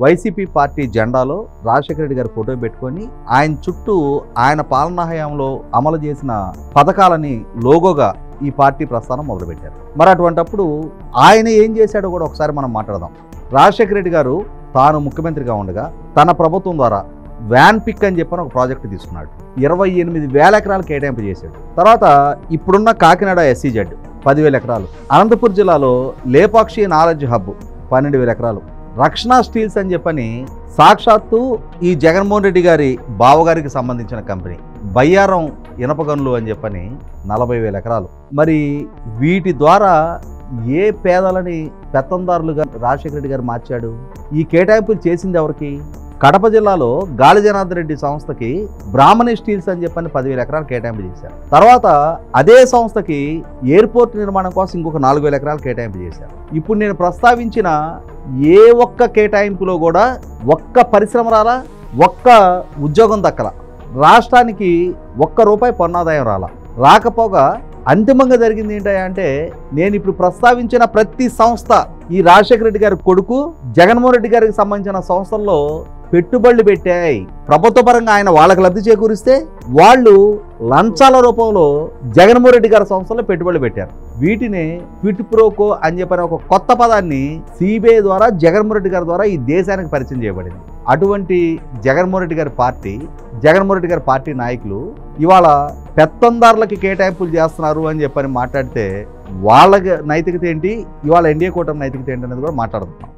YCP party జెండాలో Rajasekhara Reddy గారి photo పెట్టుకొని ఆయన చుట్టూ ఆయన పాలనా హయాంలో అమలు చేసిన పథకాలని లోగోగా ఈ పార్టీ ప్రస్థానం మొదలుపెట్టారు. మరి అటువంటప్పుడు ఆయన ఏం చేశాడో కూడా ఒకసారి మనం మాట్లాడదాం. రాజశేఖర రెడ్డి గారు తాను ముఖ్యమంత్రిగా ఉండగా తన ప్రభుత్వం ద్వారా వ్యాన్ పిక్ అని చెప్పని ఒక ప్రాజెక్టు తీసుకున్నాడు. 28,000 ఎకరాలు కేటాయింపు చేశాడు. తర్వాత ఇప్పుడున్న కాకినాడ SEZ 10,000 ఎకరాలు, అనంతపురం జిల్లాలో లేపాక్షి నాలెడ్జ్ హబ్ 12,000 ఎకరాలు, రక్షణ స్టీల్స్ అని చెప్పని సాక్షాత్తు ఈ జగన్మోహన్ రెడ్డి గారి బావగారికి సంబంధించిన కంపెనీ బయ్యారం ఇనప గనులు అని చెప్పని 40,000 ఎకరాలు. మరి వీటి ద్వారా ఏ పేదలని పెత్తందారులుగా రాజశేఖర రెడ్డి గారు మార్చాడు? ఈ కేటాయింపులు చేసింది ఎవరికి? కడప జిల్లాలో గాలి జనార్దన్ రెడ్డి సంస్థకి బ్రాహ్మణి స్టీల్స్ అని చెప్పని 10,000 ఎకరాలు కేటాయింపు చేశారు. తర్వాత అదే సంస్థకి ఎయిర్పోర్ట్ నిర్మాణం కోసం ఇంకొక 4,000 ఎకరాలు కేటాయింపు చేశారు. ఇప్పుడు నేను ప్రస్తావించిన ఏ ఒక్క కేటాయింపులో కూడా ఒక్క పరిశ్రమ రాలా, ఒక్క ఉద్యోగం దక్కల, రాష్ట్రానికి ₹1 పన్నాదాయం రాకపోగా అంతిమంగా జరిగింది ఏంటంటే నేను ఇప్పుడు ప్రస్తావించిన ప్రతి సంస్థ ఈ రాజశేఖర రెడ్డి గారి కొడుకు జగన్మోహన్ రెడ్డి గారికి సంబంధించిన సంస్థల్లో పెట్టుబడులు పెట్టాయి. ప్రభుత్వ పరంగా ఆయన వాళ్ళకి లబ్ధి చేకూరిస్తే వాళ్ళు లంచాల రూపంలో జగన్మోహన్ రెడ్డి గారి సంస్థల్లో పెట్టుబడులు పెట్టారు. వీటిని క్విట్ ప్రోకో అని చెప్పిన ఒక కొత్త పదాన్ని CBI ద్వారా జగన్మోహన్ రెడ్డి గారి ద్వారా ఈ దేశానికి పరిచయం చేయబడింది. అటువంటి జగన్మోహన్ రెడ్డి గారి పార్టీ నాయకులు ఇవాళ పెత్తందారులకి కేటాయింపులు చేస్తున్నారు అని చెప్పని మాట్లాడితే వాళ్ళ నైతికత ఏంటి, ఇవాళ ఎన్డీఏ కూటమి నైతికత ఏంటి అనేది కూడా మాట్లాడుతున్నాం.